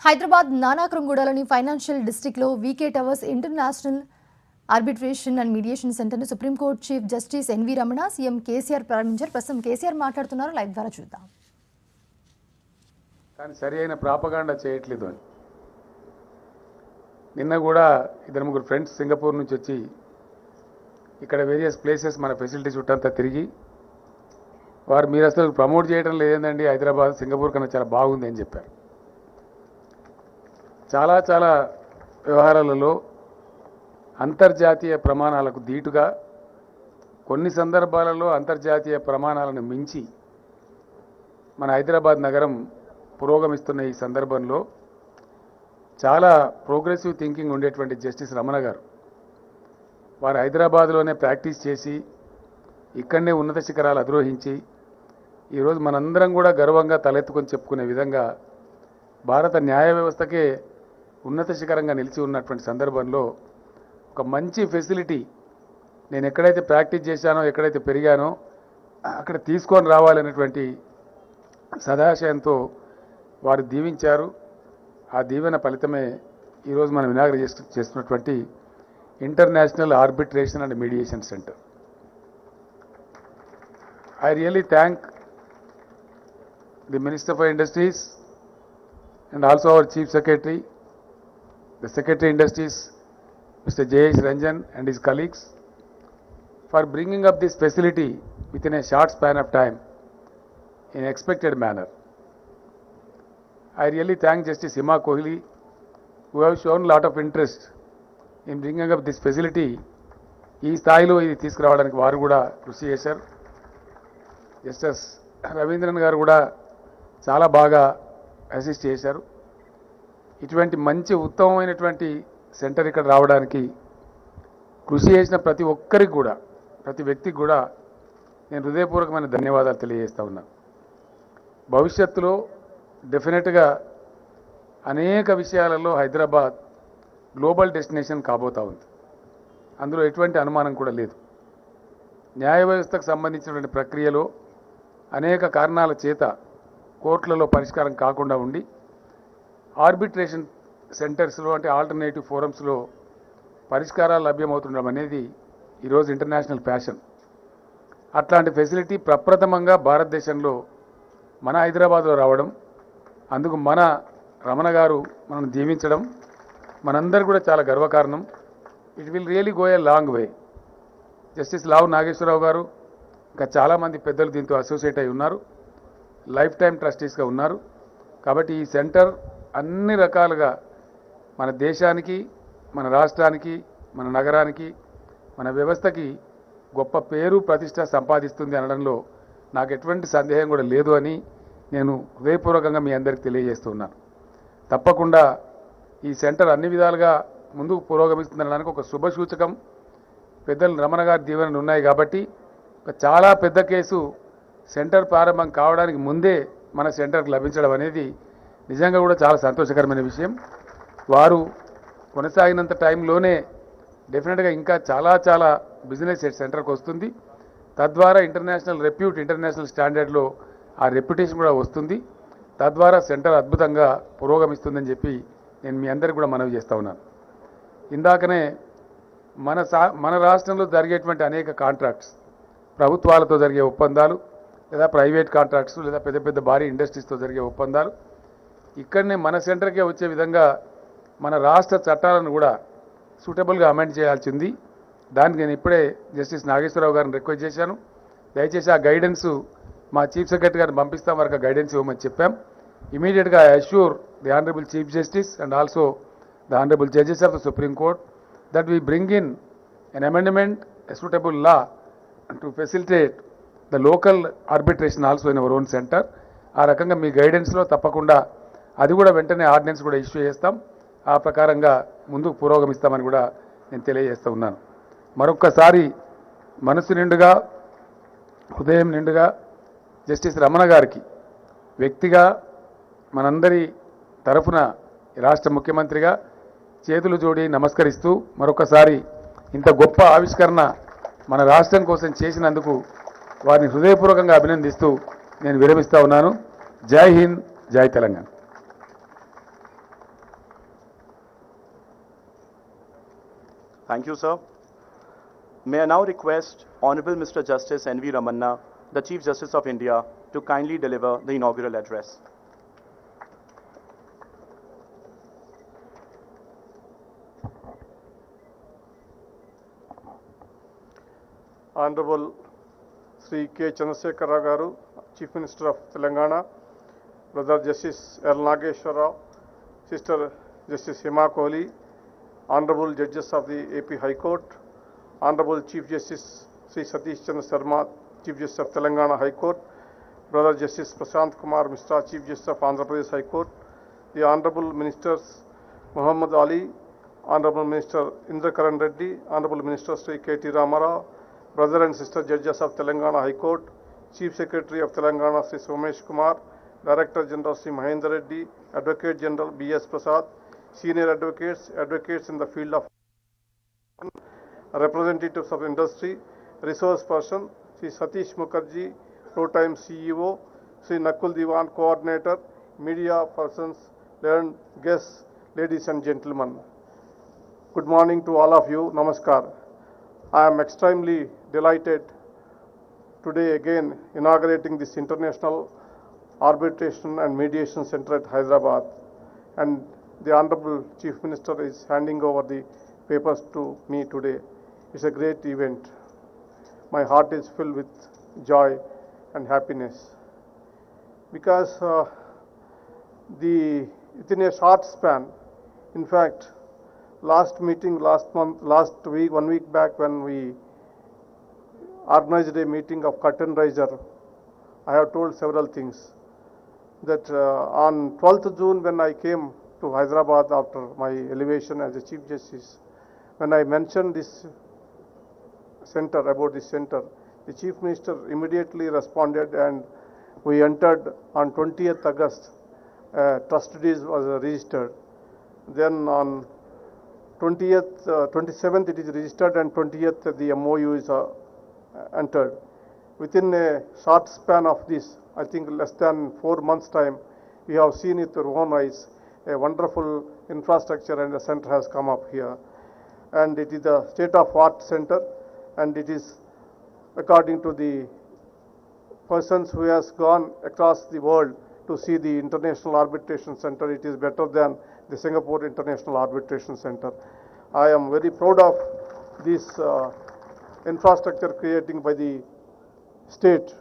హైదరాబాద్ నానాక్రంగూడలోని ఫైనాన్షియల్ డిస్ట్రిక్ట్లో VK towers international arbitration and mediation సెంటర్ను supreme court chief justice NV Ramana CM KCR ప్రారంభించారు. ప్రస్తుతం కేసీఆర్ మాట్లాడుతున్నారు. లైవ్ ద్వారా చూద్దాం. కానీ సరి అయిన ప్రాపగాండా చేయట్లేదు అని నిన్న కూడా ఇద్దరు ముగ్గురు ఫ్రెండ్స్ సింగపూర్ నుంచి వచ్చి ఇక్కడ వేరియస్ ప్లేసెస్ మన ఫెసిలిటీ చుట్టంతా తిరిగి వారు మీరు అసలు ప్రమోట్ చేయడం లేదండి, హైదరాబాద్ సింగపూర్ కన్నా చాలా బాగుంది అని చెప్పారు. చాలా చాలా వ్యవహారాలలో అంతర్జాతీయ ప్రమాణాలకు దీటుగా కొన్ని సందర్భాలలో అంతర్జాతీయ ప్రమాణాలను మించి మన హైదరాబాద్ నగరం పురోగమిస్తున్న ఈ సందర్భంలో చాలా ప్రోగ్రెసివ్ థింకింగ్ ఉండేటువంటి జస్టిస్ రమణ గారు వారు హైదరాబాద్లోనే ప్రాక్టీస్ చేసి ఇక్కడనే ఉన్నత శిఖరాలు అధిరోహించి ఈరోజు మనందరం కూడా గర్వంగా తలెత్తుకొని చెప్పుకునే విధంగా భారత న్యాయ వ్యవస్థకే ఉన్నత శిఖరంగా నిలిచి ఉన్నటువంటి సందర్భంలో ఒక మంచి ఫెసిలిటీ నేను ఎక్కడైతే ప్రాక్టీస్ చేశానో ఎక్కడైతే పెరిగానో అక్కడ తీసుకొని రావాలనేటువంటి సదాశయంతో వారు దీవించారు. ఆ దీవెన ఫలితమే ఈరోజు మనం ఇనాగరేట్ చేస్తున్నటువంటి international arbitration and mediation centre. I really thank the Minister for Industries and also our Chief Secretary, the Secretary Industries, Mr. J.S. Ranjan and his colleagues for bringing up this facility within a short span of time in expected manner. I really thank Justice Hima Kohli who have shown a lot of interest in bringing up this facility. ఈ స్థాయిలో ఇది తీసుకురావడానికి వారు కూడా కృషి చేశారు. Justice Ravindran గారు కూడా చాలా బాగా అసిస్ట్ చేశారు. ఇటువంటి మంచి ఉత్తమమైనటువంటి సెంటర్ ఇక్కడ రావడానికి కృషి చేసిన ప్రతి ఒక్కరికి కూడా ప్రతి వ్యక్తికి కూడా నేను హృదయపూర్వకమైన ధన్యవాదాలు తెలియజేస్తా ఉన్నాను. భవిష్యత్తులో డెఫినెట్గా అనేక విషయాలలో హైదరాబాద్ గ్లోబల్ డెస్టినేషన్ కాబోతా ఉంది. అందులో ఎటువంటి అనుమానం కూడా లేదు. న్యాయ వ్యవస్థకు సంబంధించినటువంటి ప్రక్రియలో అనేక కారణాల చేత కోర్టులలో పరిష్కారం కాకుండా ఉండి ఆర్బిట్రేషన్ సెంటర్స్లో అంటే ఆల్టర్నేటివ్ ఫోరమ్స్లో పరిష్కారాలు లభ్యమవుతుండడం అనేది ఈరోజు ఇంటర్నేషనల్ ఫ్యాషన్. అట్లాంటి ఫెసిలిటీ ప్రప్రథమంగా భారతదేశంలో మన హైదరాబాద్లో రావడం, అందుకు మన రమణ గారు మనం దీవించడం మనందరూ కూడా చాలా గర్వకారణం. It will really go a long way. Justice Lavu Nageswara Rao ఇంకా చాలామంది పెద్దలు దీంతో అసోసియేట్ అయి ఉన్నారు, లైఫ్ టైం ట్రస్టీస్గా ఉన్నారు. కాబట్టి ఈ సెంటర్ అన్ని రకాలుగా మన దేశానికి, మన రాష్ట్రానికి, మన నగరానికి, మన వ్యవస్థకి గొప్ప పేరు ప్రతిష్ట సంపాదిస్తుంది అనడంలో నాకు ఎటువంటి సందేహం కూడా లేదు అని నేను హృదయపూర్వకంగా మీ అందరికీ తెలియజేస్తున్నాను. తప్పకుండా ఈ సెంటర్ అన్ని విధాలుగా ముందుకు పురోగమిస్తుందనడానికి ఒక శుభసూచకం పెద్దలు రమణ గారి దీవెనలు ఉన్నాయి. కాబట్టి ఒక చాలా పెద్ద కేసు సెంటర్ ప్రారంభం కావడానికి ముందే మన సెంటర్కి లభించడం అనేది నిజంగా కూడా చాలా సంతోషకరమైన విషయం. వారు కొనసాగినంత టైంలోనే డెఫినెట్గా ఇంకా చాలా చాలా బిజినెస్ సెంటర్కి వస్తుంది. తద్వారా ఇంటర్నేషనల్ రెప్యూట్, ఇంటర్నేషనల్ స్టాండర్డ్లో ఆ రెప్యుటేషన్ కూడా వస్తుంది. తద్వారా సెంటర్ అద్భుతంగా పురోగమిస్తుందని చెప్పి నేను మీ అందరికీ కూడా మనవి చేస్తూ ఉన్నాను. ఇందాకనే మన రాష్ట్రంలో జరిగేటువంటి అనేక కాంట్రాక్ట్స్, ప్రభుత్వాలతో జరిగే ఒప్పందాలు లేదా ప్రైవేట్ కాంట్రాక్ట్స్ లేదా పెద్ద పెద్ద భారీ ఇండస్ట్రీస్తో జరిగే ఒప్పందాలు ఇక్కడనే మన సెంటర్కే వచ్చే విధంగా మన రాష్ట్ర చట్టాలను కూడా సూటబుల్గా అమెండ్ చేయాల్సి ఉంది. దానికి నేను ఇప్పుడే జస్టిస్ నాగేశ్వరరావు గారిని రిక్వెస్ట్ చేశాను. దయచేసి ఆ గైడెన్స్ మా చీఫ్ సెక్రటరీ గారిని పంపిస్తాం, వరకు గైడెన్స్ ఇవ్వమని చెప్పాం. ఇమీడియట్గా I assure the honourable chief justice and also the Honorable Judges of the Supreme Court that we bring in an amendment, a suitable law to facilitate the local arbitration also in our own center. ఆ రకంగా మీ గైడెన్స్లో తప్పకుండా అది కూడా వెంటనే ordinance కూడా issue చేస్తాం. ఆ ప్రకారంగా ముందుకు పురోగమిస్తామని కూడా నేను తెలియజేస్తూ ఉన్నాను. మరొక్కసారి మనసు నిండుగా, హృదయం నిండుగా జస్టిస్ రమణ గారికి వ్యక్తిగా మనందరి తరఫున రాష్ట్ర ముఖ్యమంత్రిగా చేతులు జోడి నమస్కరిస్తూ మరొకసారి ఇంత గొప్ప ఆవిష్కరణ మన రాష్ట్రం కోసం చేసినందుకు వారిని హృదయపూర్వకంగా అభినందిస్తూ నేను విరమిస్తా ఉన్నాను. జై హింద్, జై Telangana. Thank you, sir. May I now request Honorable Mr. Justice N.V. Ramanna, the Chief Justice of India, to kindly deliver the inaugural address. Honorable Sri K. Chandrasekhar Rao Garu, Chief Minister of Telangana, Brother Justice L. Nageshwar Rao, Sister Justice Hema Kohli, Honorable Judges of the AP High Court, Honorable Chief Justice Sri Satish Chandra Sharma, Chief Justice of Telangana High Court, Brother Justice Prashant Kumar Mishra, Chief Justice of Andhra Pradesh High Court, the Honorable Ministers Muhammad Ali, Honorable Minister Indra Karan Reddy, Honorable Minister Sri K.T. Ramarao, Brother and Sister Judges of Telangana High Court, Chief Secretary of Telangana Sri Somesh Kumar, Director General Sri Mahendra Reddy, Advocate General B.S. Prasad, Senior Advocates, Advocates in the field of representatives of industry, resource person, Sri Satish Mukherjee, Pro-Time CEO, Sri Nakul Diwan, Coordinator, media persons, learned guests, ladies and gentlemen. Good morning to all of you. Namaskar. I am extremely delighted today again inaugurating this International Arbitration and Mediation Center at Hyderabad, and the Honorable Chief Minister is handing over the papers to me today. It's a great event. My heart is filled with joy and happiness because within a short span, in fact, last meeting, last week, 1 week back, when we organized a meeting of curtain raiser, I have told several things. That on 12th June, when I came to Hyderabad after my elevation as a Chief Justice, when I mentioned this center, about this center, the Chief Minister immediately responded, and we entered on 20th August, trust deed was registered. Then on 27th it is registered, and 20th the MOU is entered. Within a short span of this, I think less than 4 months' time, we have seen it with our own eyes, a wonderful infrastructure and a center has come up here. And it is a state-of-art center, and it is, according to the persons who has gone across the world to see the International Arbitration Center, it is better than the Singapore International Arbitration Center. I am very proud of this infrastructure creating by the state.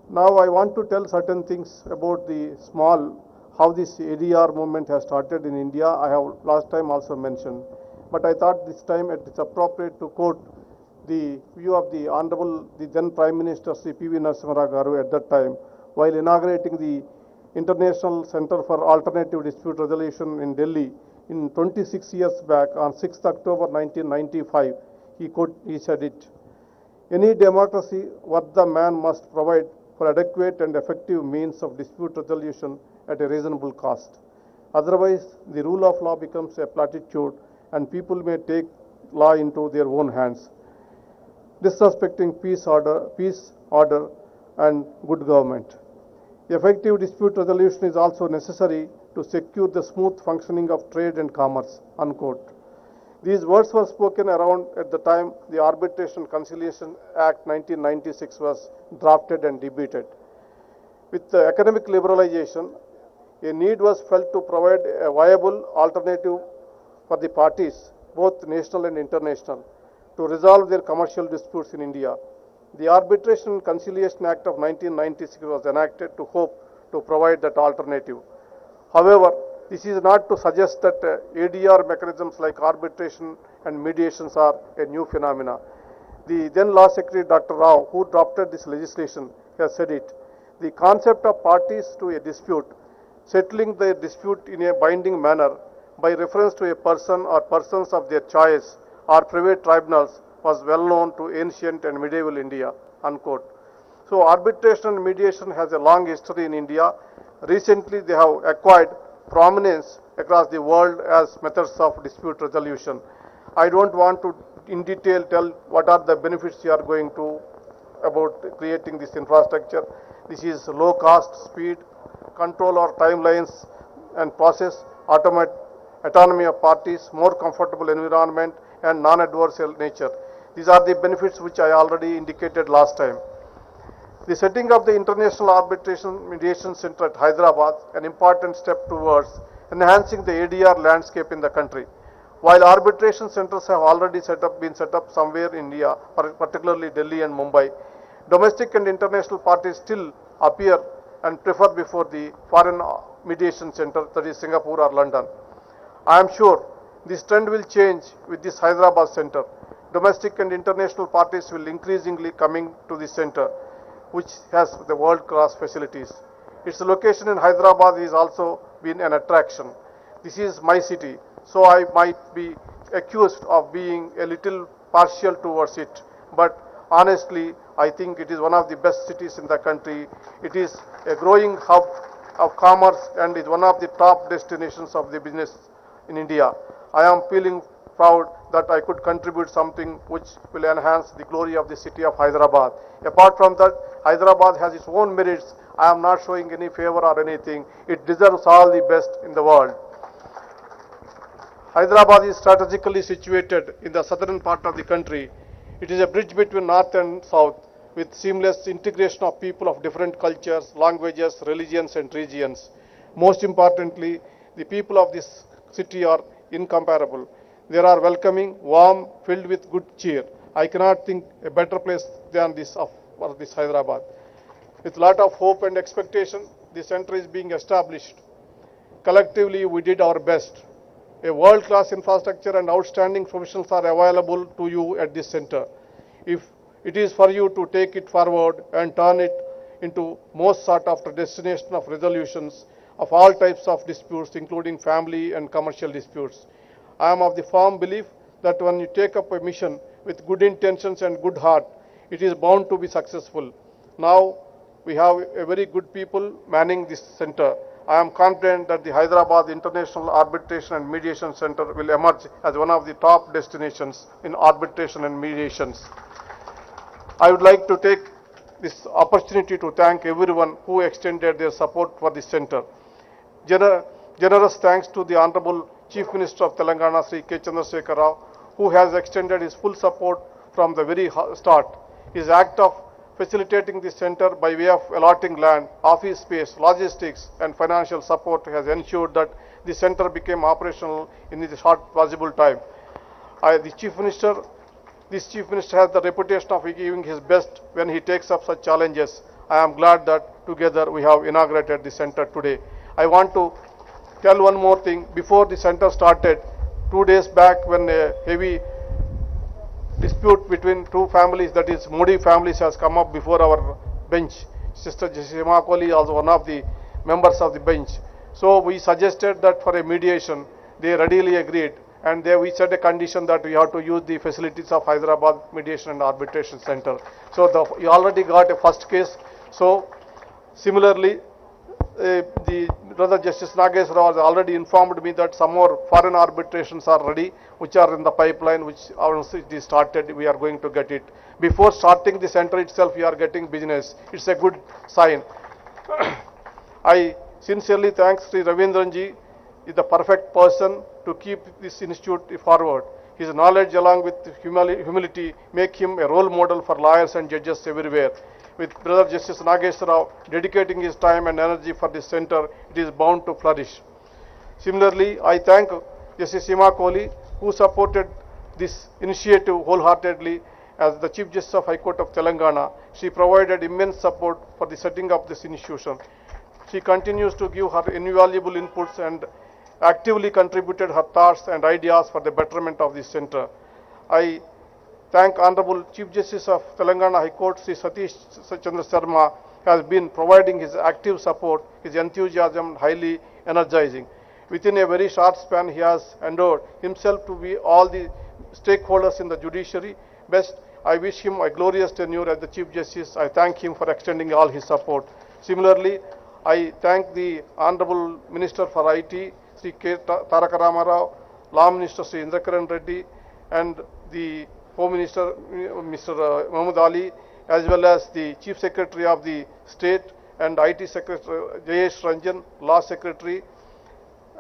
Now I want to tell certain things about how this ADR movement has started in India. I have last time also mentioned, but I thought this time it is appropriate to quote the view of the then Prime Minister Sri P.V. Narasimha Rao Garu at that time, while inaugurating the International Center for Alternative Dispute Resolution in Delhi in 26 years back on 6th October 1995. He said it. Any democracy worth the man must provide for adequate and effective means of dispute resolution at a reasonable cost. Otherwise, the rule of law becomes a platitude and people may take law into their own hands, disrespecting peace, order, and good government. Effective dispute resolution is also necessary to secure the smooth functioning of trade and commerce, unquote. These words were spoken around at the time the Arbitration Conciliation Act 1996 was drafted and debated. With the economic liberalization, a need was felt to provide a viable alternative for the parties, both national and international, to resolve their commercial disputes in India. The Arbitration and Conciliation Act of 1996 was enacted to hope to provide that alternative. However, this is not to suggest that ADR mechanisms like arbitration and mediations are a new phenomena. The then Law Secretary Dr. Rao, who drafted this legislation, has said it. The concept of parties to a dispute settling their dispute in a binding manner by reference to a person or persons of their choice or private tribunals was well known to ancient and medieval India, unquote. So arbitration and mediation has a long history in India. Recently they have acquired prominence across the world as methods of dispute resolution. I don't want to in detail tell what are the benefits you are going to about creating this infrastructure. This is low cost, speed, control or timelines and process, autonomy of parties, more comfortable environment, and non-adversarial nature. These are the benefits which I already indicated last time. The setting of the International Arbitration Mediation Center at Hyderabad, an important step towards enhancing the ADR landscape in the country. While arbitration centers have already been set up somewhere in India, particularly Delhi and Mumbai, domestic and international parties still appear and prefer before the foreign mediation center, that is Singapore or London. I am sure this trend will change with this Hyderabad center. Domestic and international parties will increasingly coming to this center, which has the world-class facilities. Its location in Hyderabad is also been an attraction. This is my city, so I might be accused of being a little partial towards it, but honestly, I think it is one of the best cities in the country. It is a growing hub of commerce and is one of the top destinations of the business in India. I am feeling proud that I could contribute something which will enhance the glory of the city of Hyderabad. Apart from that, Hyderabad has its own merits. I am not showing any favor or anything. It deserves all the best in the world. Hyderabad is strategically situated in the southern part of the country. It is a bridge between north and south with seamless integration of people of different cultures, languages, religions and regions. Most importantly, the people of this city are incomparable. They are welcoming, warm, filled with good cheer. I cannot think a better place than this for this Hyderabad. With a lot of hope and expectation, the center is being established. Collectively, we did our best. A world-class infrastructure and outstanding professionals are available to you at this center. If it is for you to take it forward and turn it into most sought-after destination of resolutions of all types of disputes, including family and commercial disputes. I am of the firm belief that when you take up a mission with good intentions and good heart, it is bound to be successful. Now, we have a very good people manning this center. I am confident that the Hyderabad International Arbitration and Mediation Center will emerge as one of the top destinations in arbitration and mediations. I would like to take this opportunity to thank everyone who extended their support for this center. Generous thanks to the Honorable Chief Minister of Telangana, Sri K. Chandrasekhar Rao, who has extended his full support from the very start. His act of facilitating the center by way of allotting land, office space, logistics and financial support has ensured that the center became operational in the short possible time. This Chief Minister has the reputation of giving his best when he takes up such challenges. I am glad that together we have inaugurated the center today. I want to tell one more thing. Before the center started, 2 days back, when a heavy dispute between two families, that is Modi families, has come up before our bench. Sister Seema Kohli is also one of the members of the bench. So we suggested that for a mediation, they readily agreed, and we set a condition that we have to use the facilities of Hyderabad Mediation and Arbitration Center. So we already got a first case. So similarly, the Brother Justice Nageswara Rao has already informed me that some more foreign arbitrations are ready, which are in the pipeline, which once it is started, we are going to get it. Before starting the center itself, we are getting business. It's a good sign. I sincerely thank Sri Ravindranji. He is the perfect person to keep this institute forward. His knowledge along with humility make him a role model for lawyers and judges everywhere. With Brother Justice Nageswara Rao dedicating his time and energy for this center, it is bound to flourish. Similarly, I thank Justice Seema Kohli, who supported this initiative wholeheartedly as the Chief Justice of High Court of Telangana. She provided immense support for the setting up this institution. She continues to give her invaluable inputs and actively contributed her thoughts and ideas for the betterment of this center. I thank Honorable Chief Justice of Telangana High Court, Sri Satish Chandra Sharma, has been providing his active support. His enthusiasm highly energizing. Within a very short span, he has endured himself to be all the stakeholders in the judiciary best. I wish him a glorious tenure as the Chief Justice. I thank him for extending all his support. Similarly, I thank the Honorable Minister for IT, Sri K. Taraka Rama Rao, Law Minister Sri Indrakaran Reddy, and the Home Minister Mr. Mahmood Ali, as well as the Chief Secretary of the State and IT Secretary Jayesh Ranjan, Law Secretary,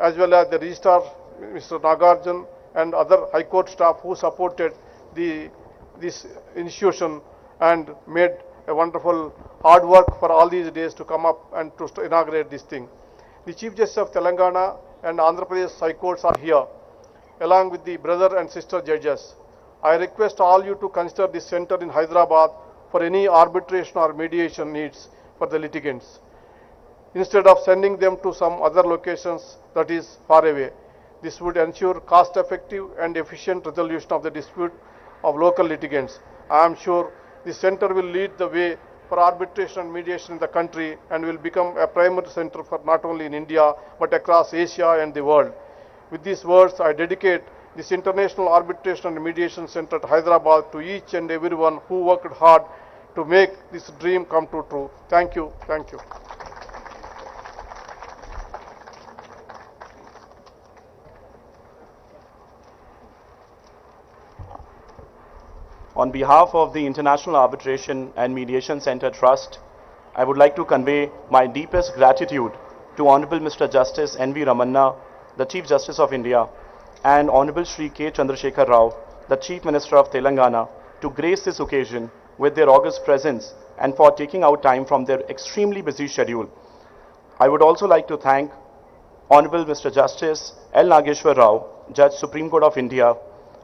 as well as the Registrar Mr. Nagarjan, and other High Court staff who supported this institution and made a wonderful hard work for all these days to come up and to inaugurate this thing. The Chief Justice of Telangana and Andhra Pradesh High Courts are here, along with the brother and sister judges. I request all you to consider this center in Hyderabad for any arbitration or mediation needs for the litigants, instead of sending them to some other locations that is far away. This would ensure cost-effective and efficient resolution of the dispute of local litigants. I am sure this center will lead the way for arbitration and mediation in the country and will become a primary center for not only in India but across Asia and the world. With these words, I dedicate this International Arbitration and Mediation Center at Hyderabad to each and everyone who worked hard to make this dream come true. Thank you. Thank you. On behalf of the International Arbitration and Mediation Center Trust, I would like to convey my deepest gratitude to Honorable Mr. Justice N.V. Ramanna, the Chief Justice of India, and Honorable Shri K. Chandrasekhar Rao, the Chief Minister of Telangana, to grace this occasion with their august presence and for taking out time from their extremely busy schedule. I would also like to thank Honorable Mr. Justice L. Nageshwar Rao, Judge Supreme Court of India,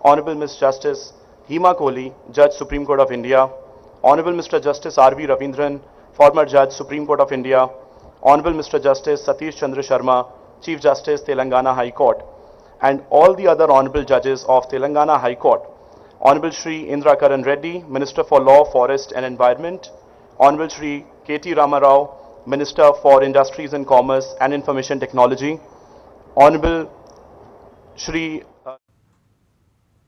Honorable Ms. Justice Hema Kohli, Judge Supreme Court of India, Honorable Mr. Justice R.V. Ravindran, former Judge Supreme Court of India, Honorable Mr. Justice Satish Chandra Sharma, Chief Justice Telangana High Court, and all the other Honorable Judges of Telangana High Court, Honorable Shri Indra Karan Reddy, Minister for Law, Forest and Environment, Honorable Shri K.T. Rama Rao, Minister for Industries and Commerce and Information Technology, Honorable Shri